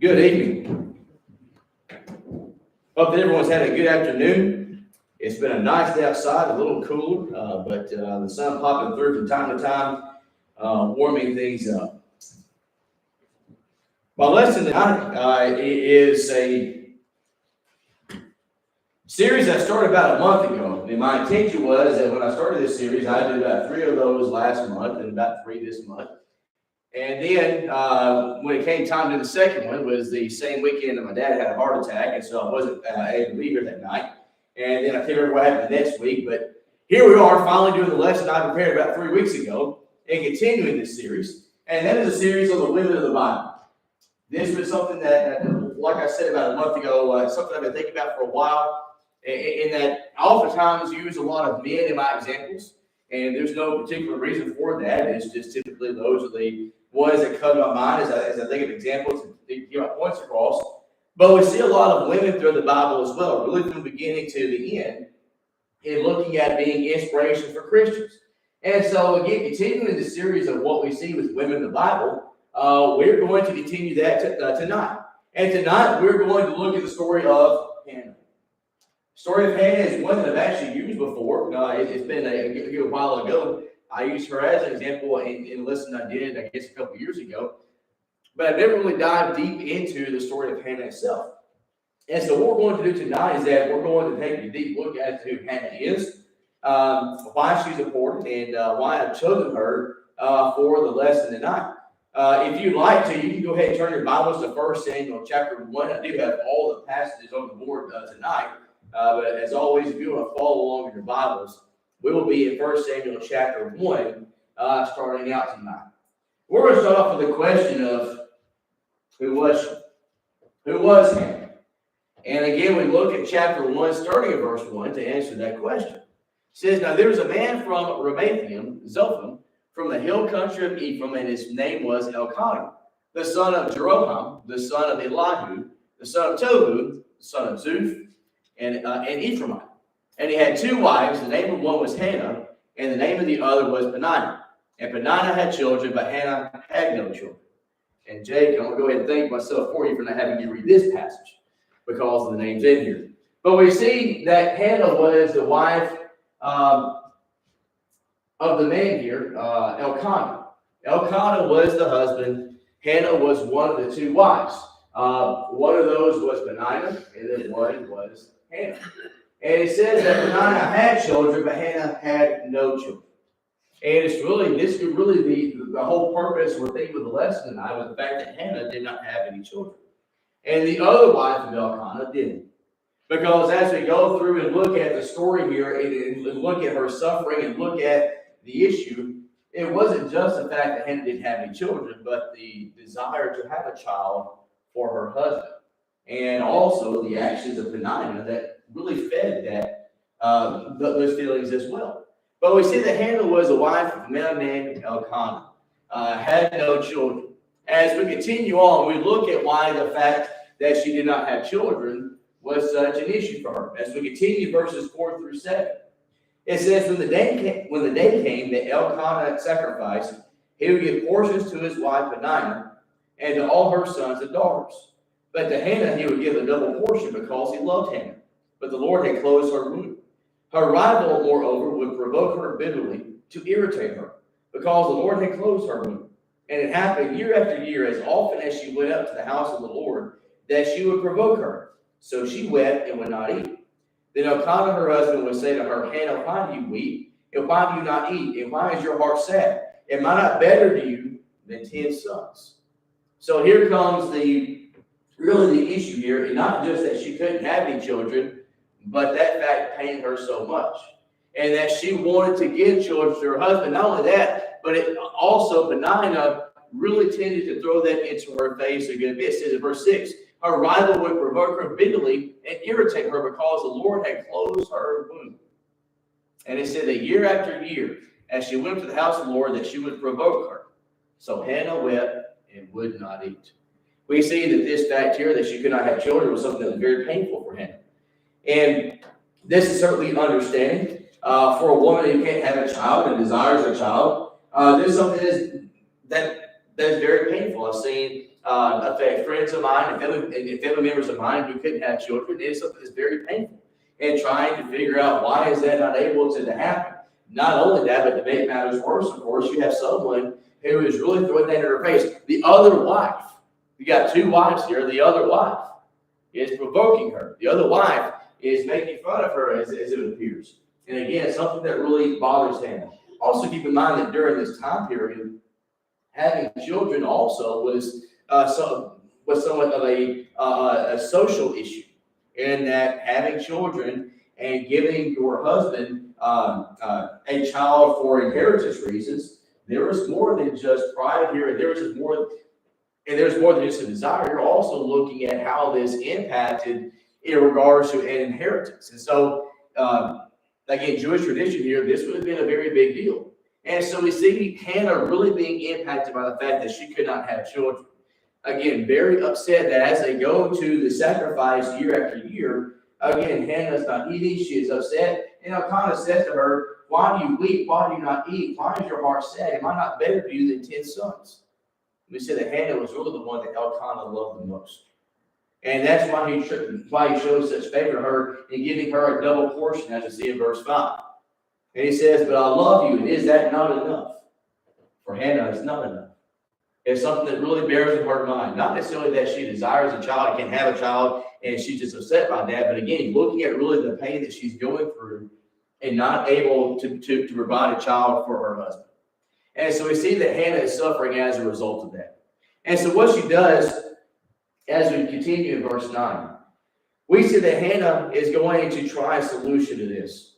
Good evening. Hope that everyone's had a good afternoon. It's been a nice day outside, a little cooler, but the sun popping through from time to time, warming things up. My lesson tonight is a series I started about a month ago. And my intention was that when I started this series, I did about 3 of those last month and about 3 this month. And then when it came time to the second one, was the same weekend that my dad had a heart attack, and so I wasn't able to be here that night. And then I can't remember what happened next week, but here we are, finally doing the lesson I prepared about 3 weeks ago and continuing this series. And that is a series on the women of the Bible. This was something that, like I said about a month ago, something I've been thinking about for a while, in that I oftentimes use a lot of men in my examples, and there's no particular reason for that. It's just typically those are the ones that come to my mind as I think of examples to get my points across. But we see a lot of women through the Bible as well, really from the beginning to the end, in looking at being inspiration for Christians. And so, again, continuing the series of what we see with women in the Bible, we're going to continue that tonight. And tonight, we're going to look at the story of Hannah. The story of Hannah is one that I've actually used before. It's been a while ago. I used her as an example in a lesson I did, I guess, a couple years ago. But I've never really dived deep into the story of Hannah itself. And so what we're going to do tonight is that we're going to take a deep look at who Hannah is, why she's important, and why I've chosen her for the lesson tonight. If you'd like to, you can go ahead and turn your Bibles to 1 Samuel chapter 1. I do have all the passages on the board tonight. But as always, if you want to follow along in your Bibles, we will be in 1 Samuel chapter 1, starting out tonight. We're going to start off with the question of who was she? Who was Hannah? And again, we look at chapter 1, starting at verse 1, to answer that question. It says, Now there was a man from Ramathaim, Zophim, from the hill country of Ephraim, and his name was Elkanah, the son of Jeroham, the son of Elihu, the son of Tohu, the son of Zuph, and Ephraimite. And he had 2 wives. The name of one was Hannah, and the name of the other was Peninnah. And Peninnah had children, but Hannah had no children. And Jake, I'm going to go ahead and thank myself for you for not having you read this passage because of the names in here. But we see that Hannah was the wife of the man here, Elkanah. Elkanah was the husband. Hannah was one of the 2 wives. One of those was Peninnah, and then one was Hannah. And it says that Peninnah had children, but Hannah had no children. And this could really be the whole purpose or theme of the lesson tonight was the fact that Hannah did not have any children. And the other wife of Elkanah didn't. Because as we go through and look at the story here and look at her suffering and look at the issue, it wasn't just the fact that Hannah didn't have any children, but the desire to have a child for her husband. And also the actions of Peninnah that really fed that those feelings as well. But we see that Hannah was a wife of a man named Elkanah, had no children. As we continue on, we look at why the fact that she did not have children was such an issue for her. As we continue verses 4 through 7, it says, When the day came that Elkanah sacrificed, he would give portions to his wife Peninnah and to all her sons and daughters. But to Hannah he would give a double portion because he loved Hannah. But the Lord had closed her womb. Her rival, moreover, would provoke her bitterly to irritate her, because the Lord had closed her womb. And it happened year after year, as often as she went up to the house of the Lord, that she would provoke her. So she wept and would not eat. Then Elkanah, her husband, would say to her, Hannah, why do you weep? And why do you not eat? And why is your heart sad? Am I not better to you than 10 sons? So here comes the issue here, and not just that she couldn't have any children, but that fact pained her so much. And that she wanted to give children to her husband. Not only that, but it also, Peninnah really tended to throw that into her face a good bit. It says in verse 6, her rival would provoke her bitterly and irritate her because the Lord had closed her womb. And it said that year after year, as she went to the house of the Lord, that she would provoke her. So Hannah wept and would not eat. We see that this fact here, that she could not have children, was something that was very painful for Hannah. And this is certainly understanding for a woman who can't have a child and desires a child. This is something that is very painful. I've seen affect friends of mine and family members of mine who couldn't have children. It is something that's very painful. And trying to figure out why is that not able to happen. Not only that, but to make matters worse, of course, you have someone who is really throwing that in her face. The other wife, you got two wives here, the other wife is provoking her. The other wife is making fun of her, as it appears. And again, something that really bothers Hannah. Also keep in mind that during this time period, having children also was somewhat of a social issue, in that having children and giving your husband a child for inheritance reasons, there is more than just pride here, and there's more than just a desire. You're also looking at how this impacted in regards to an inheritance. And so, again, Jewish tradition here, this would have been a very big deal. And so we see Hannah really being impacted by the fact that she could not have children. Again, very upset that as they go to the sacrifice year after year, again, Hannah's not eating. She is upset. And Elkanah says to her, "Why do you weep? Why do you not eat? Why is your heart sad? Am I not better to you than 10 sons?" We say that Hannah was really the one that Elkanah loved the most. And that's why he shows such favor to her in giving her a double portion, as we see in verse 5. And he says, "But I love you, and is that not enough?" For Hannah, it's not enough. It's something that really bears in her mind. Not necessarily that she desires a child, can have a child, and she's just upset by that. But again, looking at really the pain that she's going through and not able to provide a child for her husband. And so we see that Hannah is suffering as a result of that. And so what she does, as we continue in verse 9, we see that Hannah is going to try a solution to this.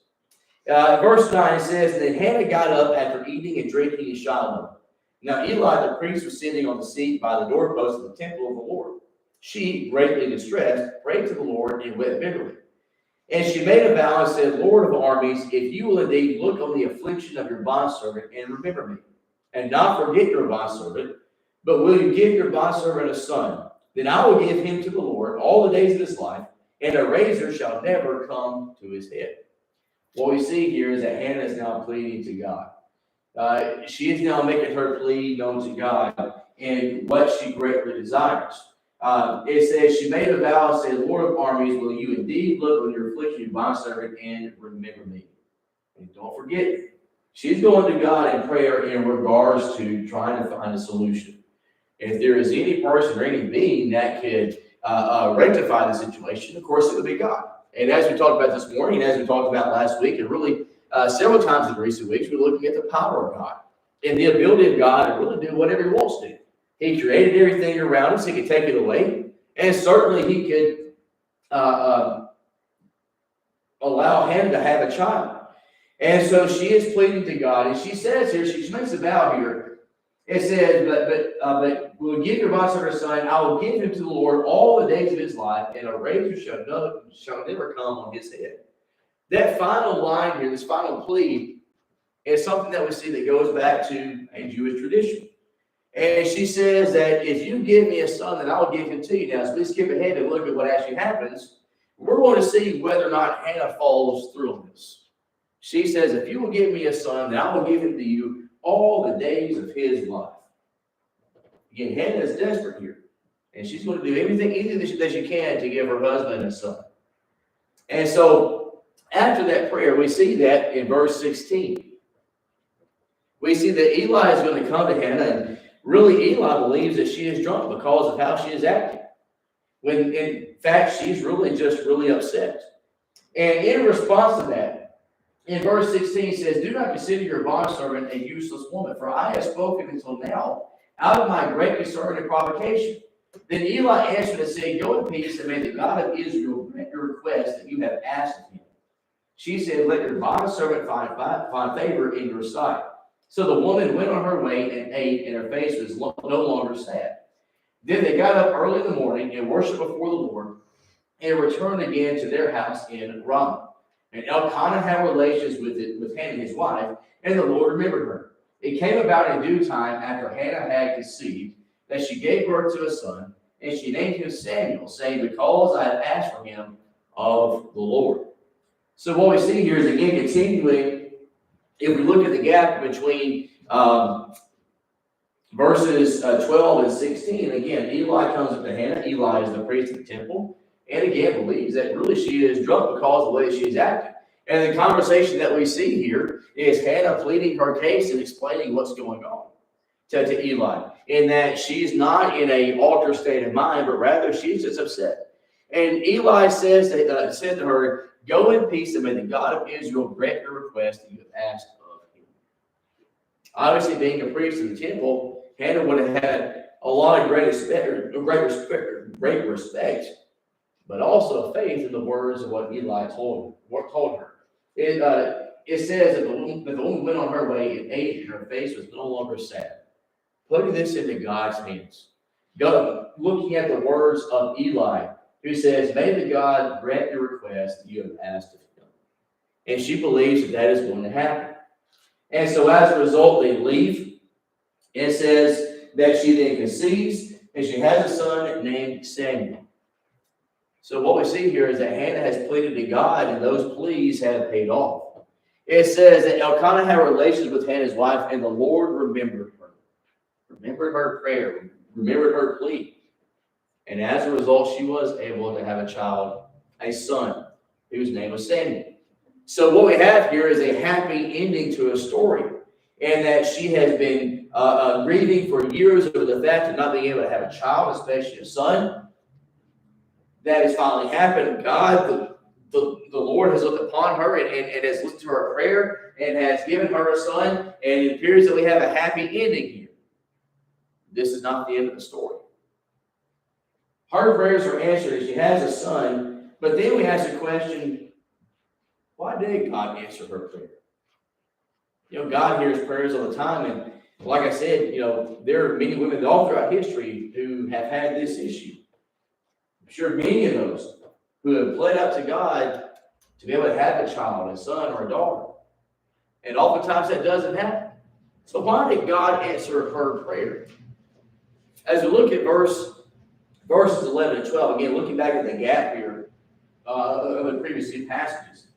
Verse 9 says, "Then Hannah got up after eating and drinking in Shiloh. Now Eli the priest was sitting on the seat by the doorpost of the temple of the Lord. She, greatly distressed, prayed to the Lord and wept bitterly. And she made a vow and said, 'Lord of armies, if you will indeed look on the affliction of your bondservant and remember me, and not forget your bondservant, but will you give your bondservant a son, then I will give him to the Lord all the days of his life, and a razor shall never come to his head.'" What we see here is that Hannah is now pleading to God. She is now making her plea known to God and what she greatly desires. It says, she made a vow and said, "Lord of armies, will you indeed look on your affliction, your bondservant, and remember me?" And don't forget, she's going to God in prayer in regards to trying to find a solution. If there is any person or any being that could rectify the situation, of course, it would be God. And as we talked about this morning, and as we talked about last week, and really several times in recent weeks, we're looking at the power of God and the ability of God to really do whatever He wants to. He created everything around us. He could take it away. And certainly He could allow Hannah to have a child. And so she is pleading to God. And she says here, she makes a vow here. It says, but will give your bondservant a son, I will give him to the Lord all the days of his life, and a razor shall never come on his head. That final line here, this final plea, is something that we see that goes back to a Jewish tradition. And she says that if you give me a son, then I will give him to you. Now, as we skip ahead and look at what actually happens, we're going to see whether or not Hannah follows through on this. She says, if you will give me a son, then I will give him to you all the days of his life. Again, Hannah is desperate here. And she's going to do anything that she can to give her husband a son. And so, after that prayer, we see that in verse 16. We see that Eli is going to come to Hannah, and really Eli believes that she is drunk because of how she is acting. When in fact, she's really upset. And in response to that, in verse 16 it says, do not consider your bondservant a useless woman, for I have spoken until now out of my great concern and provocation. Then Eli answered and said, go in peace, and may the God of Israel grant your request that you have asked of him. She said, let your bondservant find favor in your sight. So the woman went on her way and ate, and her face was no longer sad. Then they got up early in the morning and worshipped before the Lord, and returned again to their house in Ramah. And Elkanah had relations with Hannah his wife, and the Lord remembered her. It came about in due time, after Hannah had conceived, that she gave birth to a son, and she named him Samuel, saying, because I have asked for him of the Lord. So what we see here is, again, continuing, if we look at the gap between Verses 12 and 16, again, Eli comes up to Hannah. Eli is the priest of the temple, and again believes that really she is drunk because of the way she's acting. And the conversation that we see here is Hannah pleading her case and explaining what's going on to Eli, in that she's not in a altered state of mind, but rather she's just upset. And Eli said to her, "Go in peace, and may the God of Israel grant your request that you have asked of him." Obviously, being a priest in the temple, Hannah would have had a lot of great respect, but also faith in the words of what Eli told her. It says that the woman went on her way and ate, and her face was no longer sad. Putting this into God's hands. Looking at the words of Eli, who says, "May the God grant your request that you have asked of him." And she believes that is going to happen. And so as a result, they leave. It says that she then conceives, and she has a son named Samuel. So what we see here is that Hannah has pleaded to God, and those pleas have paid off. It says that Elkanah had relations with Hannah's wife, and the Lord remembered her prayer, remembered her plea. And as a result, she was able to have a son, whose name was Samuel. So what we have here is a happy ending to a story, and that she has been grieving for years over the fact of not being able to have a child, especially a son. That has finally happened. God, the Lord has looked upon her and has listened to her prayer and has given her a son, and it appears that we have a happy ending here. This is not the end of the story. Her prayers are answered and she has a son, but then we ask the question, why did God answer her prayer? God hears prayers all the time, and like I said, there are many women all throughout history who have had this issue. I'm sure many of those who have pled out to God to be able to have a child, a son or a daughter. And oftentimes that doesn't happen. So why did God answer her prayer? As we look at verses 11 and 12, again, looking back at the gap here of the previous two passages,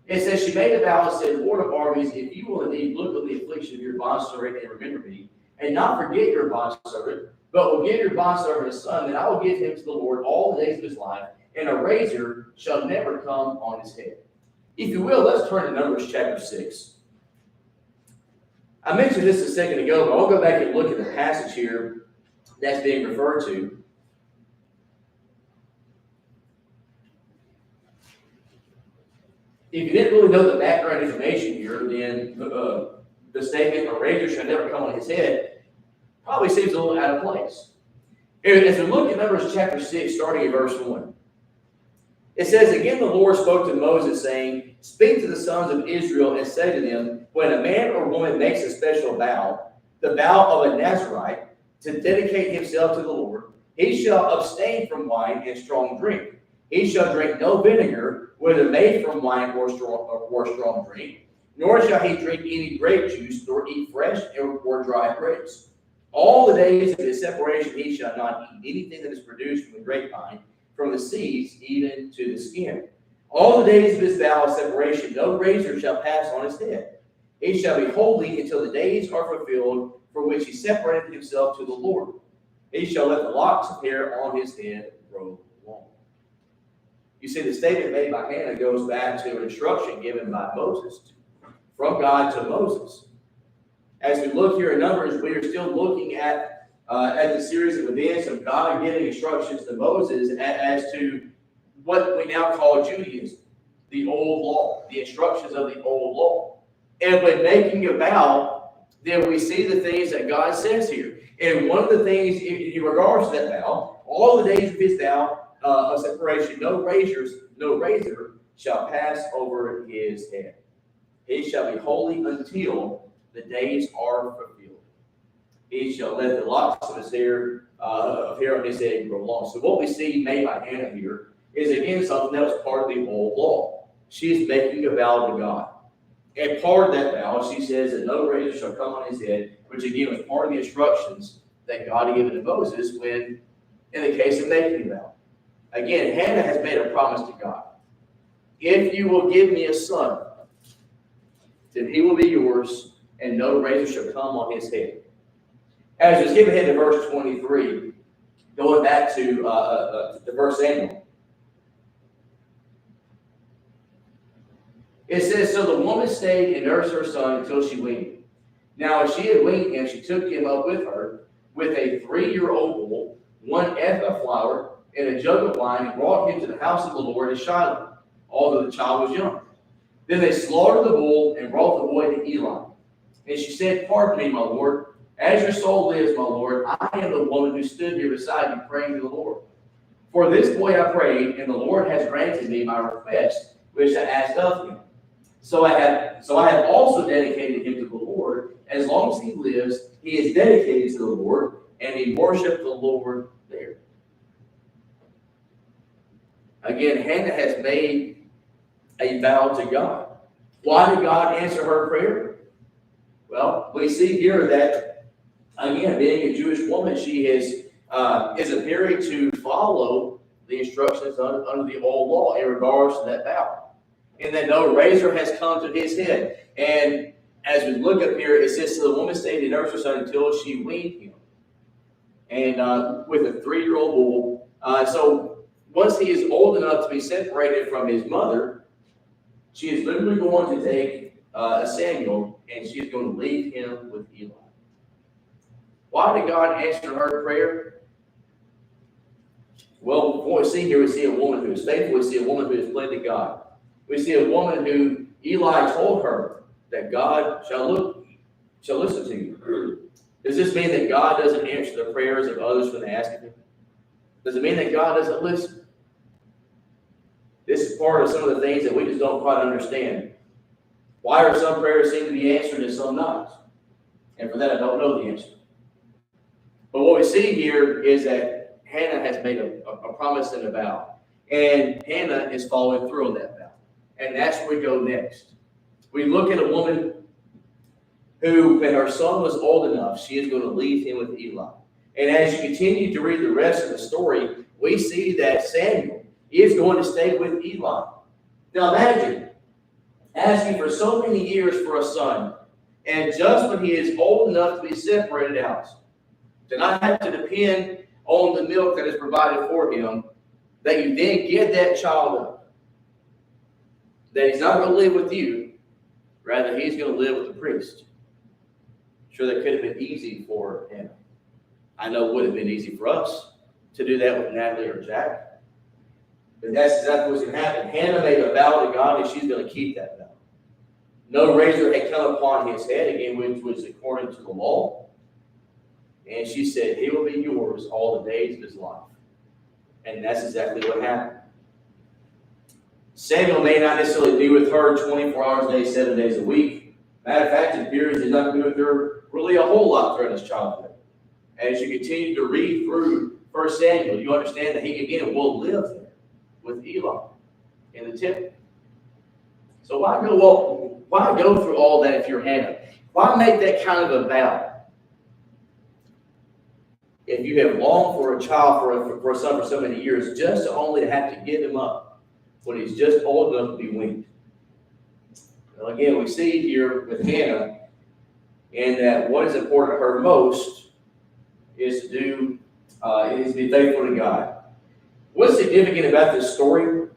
it says, "She made a vow and said, Lord of armies, if you will indeed look on the affliction of your bondservant and remember me, and not forget your bondservant, but will give your bondservant a son, then I will give him to the Lord all the days of his life, and a razor shall never come on his head." If you will, let's turn to Numbers chapter 6. I mentioned this a second ago, but I'll go back and look at the passage here that's being referred to. If you didn't really know the background information here, then the statement, "a razor shall never come on his head," probably seems a little out of place. As we look at Numbers chapter 6, starting at verse 1, it says, "Again the Lord spoke to Moses, saying, Speak to the sons of Israel and say to them, when a man or woman makes a special vow, the vow of a Nazirite, to dedicate himself to the Lord, he shall abstain from wine and strong drink. He shall drink no vinegar, whether made from wine or strong drink, nor shall he drink any grape juice, nor eat fresh or dry grapes. All the days of his separation he shall not eat anything that is produced from the grapevine, from the seeds even to the skin. All the days of his vow of separation no razor shall pass on his head. He shall be holy until the days are fulfilled for which he separated himself to the Lord. He shall let the locks of hair on his head grow long." You see, the statement made by Hannah goes back to an instruction given by Moses, from God to Moses. As we look here in Numbers, we are still looking at the series of events of God giving instructions to Moses as to what we now call Judaism, the old law, the instructions of the old law. And when making a vow, then we see the things that God says here. And one of the things in regards to that vow, all the days of his vow of separation, no razor shall pass over his head. He shall be holy until the days are fulfilled. He shall let the locks of his hair on his head grow long. So what we see made by Hannah here is again something that was part of the old law. She is making a vow to God. And part of that vow, she says that no razor shall come on his head, which again was part of the instructions that God had given to Moses when, in the case of making a vow. Again, Hannah has made a promise to God. If you will give me a son, then he will be yours, and no razor shall come on his head. As we skip ahead to verse 23, going back to verse Samuel, it says, "So the woman stayed and nursed her son until she weaned. Now, as she had weaned him, she took him up with her with a 3-year-old bull, 1 ephah of flour, and a jug of wine, and brought him to the house of the Lord in Shiloh, although the child was young. Then they slaughtered the bull and brought the boy to Eli. And she said, 'Pardon me, my Lord. As your soul lives, my Lord, I am the woman who stood here beside you praying to the Lord. For this boy I prayed, and the Lord has granted me my request, which I asked of him. So I have also dedicated him to the Lord. As long as he lives, he is dedicated to the Lord, and he worshiped the Lord there.'" Again, Hannah has made a vow to God. Why did God answer her prayer? Well, we see here that, again, being a Jewish woman, she is appearing to follow the instructions under the old law in regards to that vow. And that no razor has come to his head. And as we look up here, it says, "So the woman stayed and nursed her son until she weaned him." And with a 3-year-old bull. So once he is old enough to be separated from his mother, she is literally going to take Samuel, and she is going to leave him with Eli. Why did God answer her prayer? Well, before we see here, we see a woman who is faithful. We see a woman who has pled to God. We see a woman who Eli told her that God shall listen to you. Does this mean that God doesn't answer the prayers of others when they ask him? Does it mean that God doesn't listen? This is part of some of the things that we just don't quite understand. Why are some prayers seem to be answered and some not? And for that, I don't know the answer. But what we see here is that Hannah has made a promise and a vow. And Hannah is following through on that vow. And that's where we go next. We look at a woman who, when her son was old enough, she is going to leave him with Eli. And as you continue to read the rest of the story, we see that Samuel is going to stay with Eli. Now imagine asking for so many years for a son, and just when he is old enough to be separated out, to not have to depend on the milk that is provided for him, that you then give that child up. That he's not going to live with you, rather he's going to live with the priest. Sure, that could have been easy for Hannah. I know it would have been easy for us to do that with Natalie or Jack. But that's exactly what's going to happen. Hannah made a vow to God, and she's going to keep that vow. No razor had come upon his head, again, which was according to the law. And she said, "He will be yours all the days of his life." And that's exactly what happened. Samuel may not necessarily be with her 24 hours a day, 7 days a week. Matter of fact, in periods, he's not going to be with her really a whole lot throughout his childhood. As you continue to read through 1 Samuel, you understand that he, again, will live there with Eli in the temple. So why go through all that if you're Hannah? Why make that kind of a vow? If you have longed for a child for a son for so many years, just only to have to give him up when he's just old enough to be weaned. Well, again, we see here with Hannah, in that what is important to her most is to be faithful to God. What's significant about this story?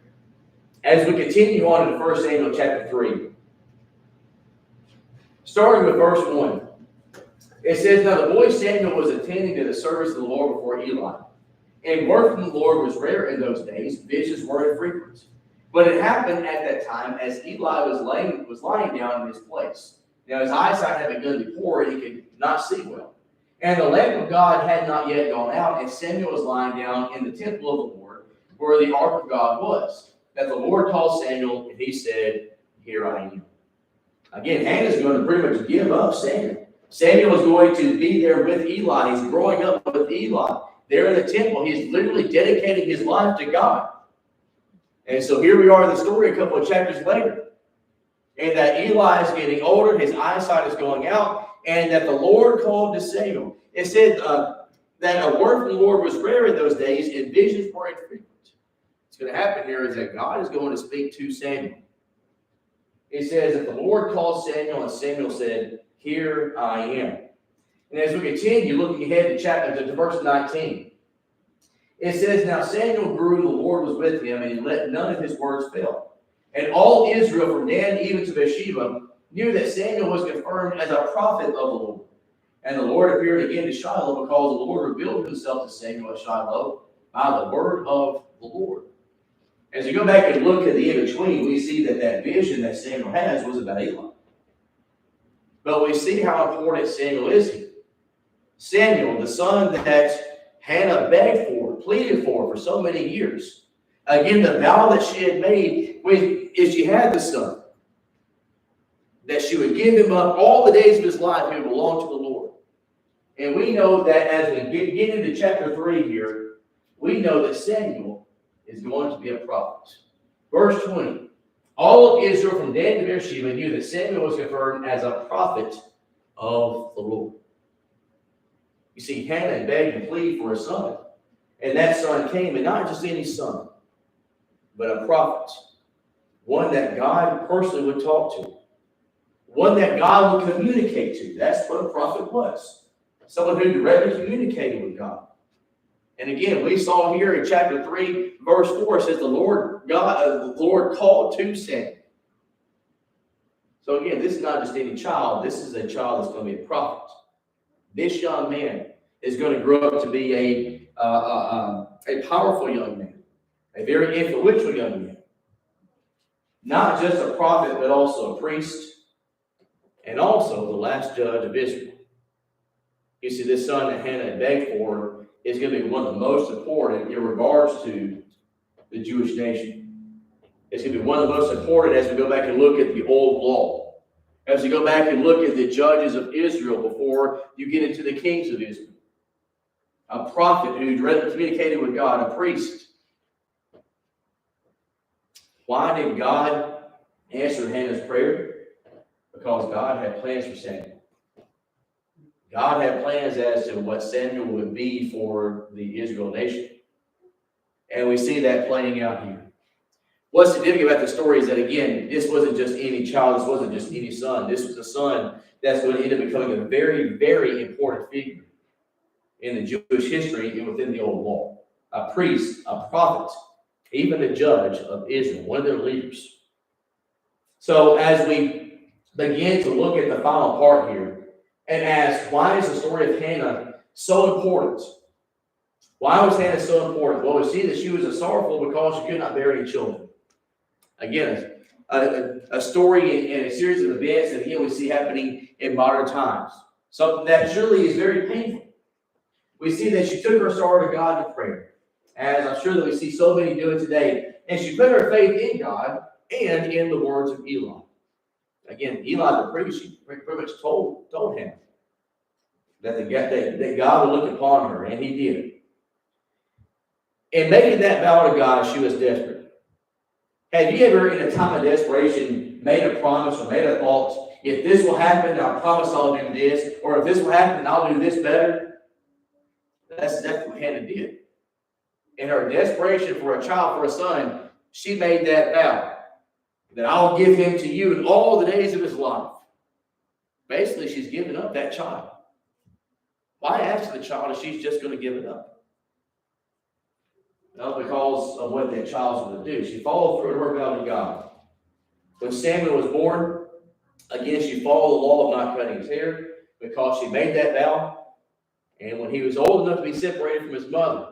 As we continue on in 1 Samuel chapter 3, starting with verse 1, it says, "Now the boy Samuel was attending to the service of the Lord before Eli. And word from the Lord was rare in those days. Visions were infrequent. But it happened at that time as Eli was lying down in his place. Now his eyesight had begun to poor, and he could not see well. And the lamp of God had not yet gone out, and Samuel was lying down in the temple of the Lord, where the ark of God was. That the Lord called Samuel, and he said, 'Here I am.'" Again, Hannah's going to pretty much give up Samuel. Samuel is going to be there with Eli. He's growing up with Eli. There in the temple, he's literally dedicating his life to God. And so here we are in the story a couple of chapters later. And that Eli is getting older, his eyesight is going out, and that the Lord called to Samuel. It said that a word from the Lord was rare in those days, and visions were infrequent. What's going to happen here is that God is going to speak to Samuel. It says that the Lord called Samuel, and Samuel said, "Here I am." And as we continue looking ahead to verse 19, it says, "Now Samuel grew, and the Lord was with him, and he let none of his words fail. And all Israel, from Dan even to Beersheba, knew that Samuel was confirmed as a prophet of the Lord. And the Lord appeared again to Shiloh, because the Lord revealed himself to Samuel at Shiloh by the word of the Lord." As we go back and look at the in-between, we see that vision that Samuel has was about Eli. But we see how important Samuel is here. Samuel, the son that Hannah begged for, pleaded for so many years. Again, the vow that she had made if she had the son, that she would give him up all the days of his life, he would belong to the Lord. And we know that as we get into chapter 3 here, we know that Samuel is going to be a prophet. Verse 20, "All of Israel from Dan to Beersheba knew that Samuel was confirmed as a prophet of the Lord." You see, Hannah begged and pleaded for a son. And that son came, and not just any son, but a prophet. One that God personally would talk to. One that God would communicate to. That's what a prophet was. Someone who directly communicated with God. And again, we saw here in chapter 3, verse 4, it says the Lord called to Samuel. So again, this is not just any child. This is a child that's going to be a prophet. This young man is going to grow up to be a powerful young man, a very influential young man. Not just a prophet, but also a priest, and also the last judge of Israel. You see, this son that Hannah had begged for is going to be one of the most important in regards to the Jewish nation. It's going to be one of the most important as we go back and look at the old law. As we go back and look at the judges of Israel before you get into the kings of Israel. A prophet who directly communicated with God, a priest. Why did God answer Hannah's prayer? Because God had plans for Samuel. God had plans as to what Samuel would be for the Israel nation. And we see that playing out here. What's significant about the story is that, again, this wasn't just any child, this wasn't just any son. This was a son that's going to end up becoming a very, very important figure in the Jewish history and within the old law. A priest, a prophet, even a judge of Israel, one of their leaders. So as we begin to look at the final part here and ask, why is the story of Hannah so important? Why was Hannah so important? Well, we see that she was sorrowful because she could not bear any children. Again, a story and a series of events that, again, we see happening in modern times. Something that surely is very painful. We see that she took her sorrow to God in prayer, as I'm sure that we see so many doing today. And she put her faith in God and in the words of Eli. Again, Eli the priest, she pretty much told him that God would look upon her, and he did. In making that vow to God, she was desperate. Have you ever, in a time of desperation, made a promise or made a thought, if this will happen, I promise I'll do this, or if this will happen, I'll do this better? That's exactly what Hannah did. In her desperation for a child, for a son, she made that vow that I'll give him to you in all the days of his life. Basically, she's given up that child. Why ask the child if she's just going to give it up? No, because of what that child's going to do. She followed through her vow to God. When Samuel was born, again, she followed the law of not cutting his hair because she made that vow. And when he was old enough to be separated from his mother,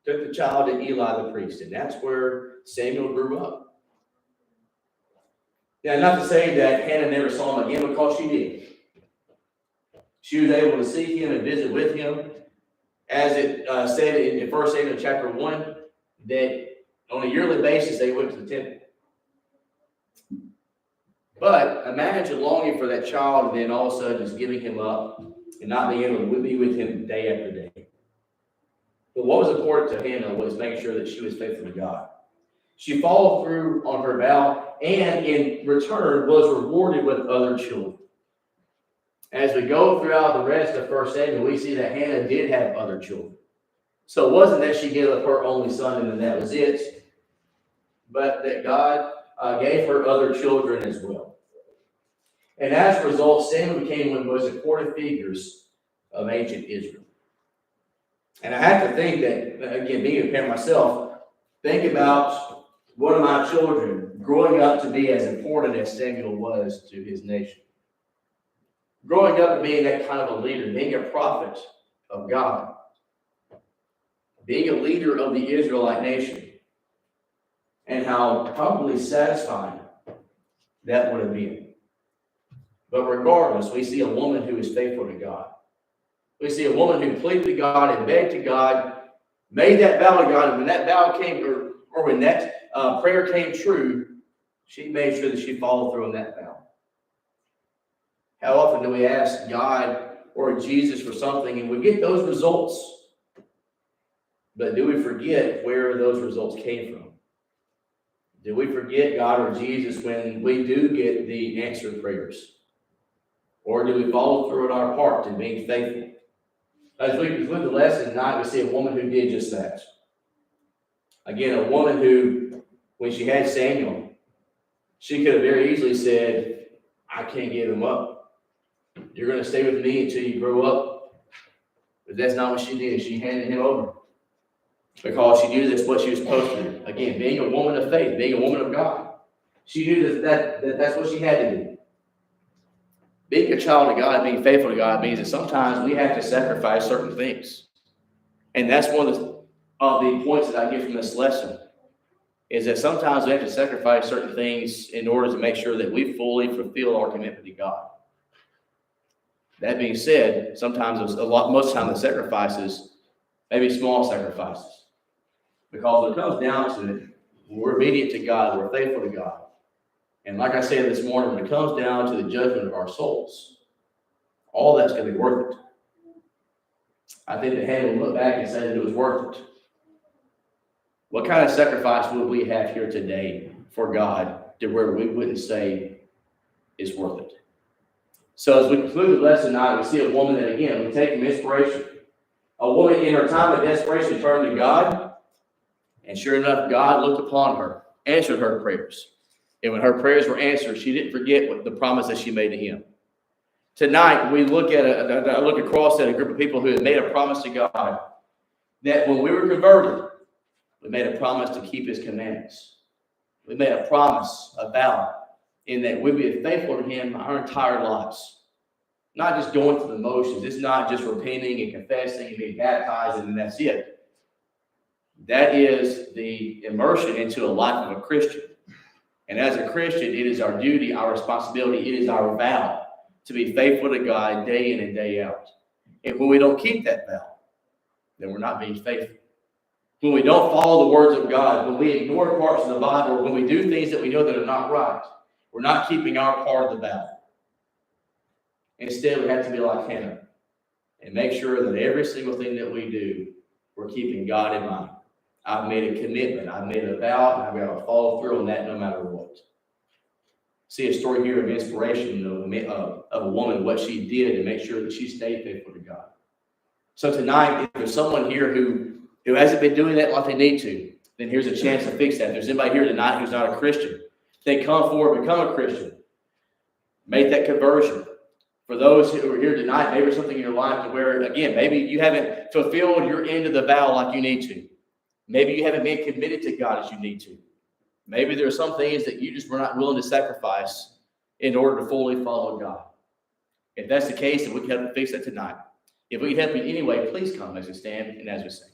took the child to Eli the priest. And that's where Samuel grew up. Now, not to say that Hannah never saw him again, because she did. She was able to see him and visit with him. As it said in 1 Samuel chapter 1, that on a yearly basis they went to the temple. But imagine longing for that child and then all of a sudden just giving him up and not being able to be with him day after day. But what was important to Hannah was making sure that she was faithful to God. She followed through on her vow and in return was rewarded with other children. As we go throughout the rest of 1 Samuel, we see that Hannah did have other children. So it wasn't that she gave up her only son and then that was it, but that God gave her other children as well. And as a result, Samuel became one of the most important figures of ancient Israel. And I have to think that, again, being a parent myself, think about one of my children growing up to be as important as Samuel was to his nation. Growing up and being that kind of a leader, being a prophet of God, being a leader of the Israelite nation, and how probably satisfying that would have been. But regardless, we see a woman who is faithful to God. We see a woman who pleaded to God and begged to God, made that vow to God, and when that vow came, or when that prayer came true, she made sure that she followed through on that vow. How often do we ask God or Jesus for something and we get those results? But do we forget where those results came from? Do we forget God or Jesus when we do get the answered prayers? Or do we follow through on our part in being faithful? As we conclude the lesson tonight, we see a woman who did just that. Again, a woman who, when she had Samuel, she could have very easily said, I can't give him up. You're going to stay with me until you grow up. But that's not what she did. She handed him over because she knew that's what she was supposed to do. Again, being a woman of faith, being a woman of God. She knew that's what she had to do. Being a child of God, being faithful to God means that sometimes we have to sacrifice certain things. And that's one of the points that I get from this lesson, is that sometimes we have to sacrifice certain things in order to make sure that we fully fulfill our commitment to God. That being said, sometimes most of the time the sacrifices may be small sacrifices. Because when it comes down to it, we're obedient to God, we're faithful to God. And like I said this morning, when it comes down to the judgment of our souls, all that's going to be worth it. I think that Hannah will look back and say that it was worth it. What kind of sacrifice would we have here today for God to where we wouldn't say it's worth it? So as we conclude the lesson tonight, we see a woman that, again, we take from inspiration. A woman in her time of desperation turned to God, and sure enough, God looked upon her, answered her prayers. And when her prayers were answered, she didn't forget what the promise that she made to him. Tonight, we look at I look across at a group of people who had made a promise to God that when we were converted, we made a promise to keep his commandments. We made a promise, a vow, in that we'd be faithful to him our entire lives. Not just going through the motions. It's not just repenting and confessing and being baptized and that's it. That is the immersion into a life of a Christian. And as a Christian, it is our duty, our responsibility, it is our vow to be faithful to God day in and day out. And when we don't keep that vow, then we're not being faithful. When we don't follow the words of God, when we ignore parts of the Bible, when we do things that we know that are not right, we're not keeping our part of the vow. Instead, we have to be like Hannah and make sure that every single thing that we do, we're keeping God in mind. I've made a commitment, I've made a vow, and I've got to follow through on that no matter what. See a story here of inspiration of a woman, what she did to make sure that she stayed faithful to God. So tonight, if there's someone here who hasn't been doing that like they need to, then here's a chance to fix that. If there's anybody here tonight who's not a Christian, then come forward, become a Christian. Make that conversion. For those who are here tonight, maybe there's something in your life to where, again, maybe you haven't fulfilled your end of the vow like you need to. Maybe you haven't been committed to God as you need to. Maybe there are some things that you just were not willing to sacrifice in order to fully follow God. If that's the case, then we can help you fix that tonight. If we can help you in any way, please come as we stand and as we sing.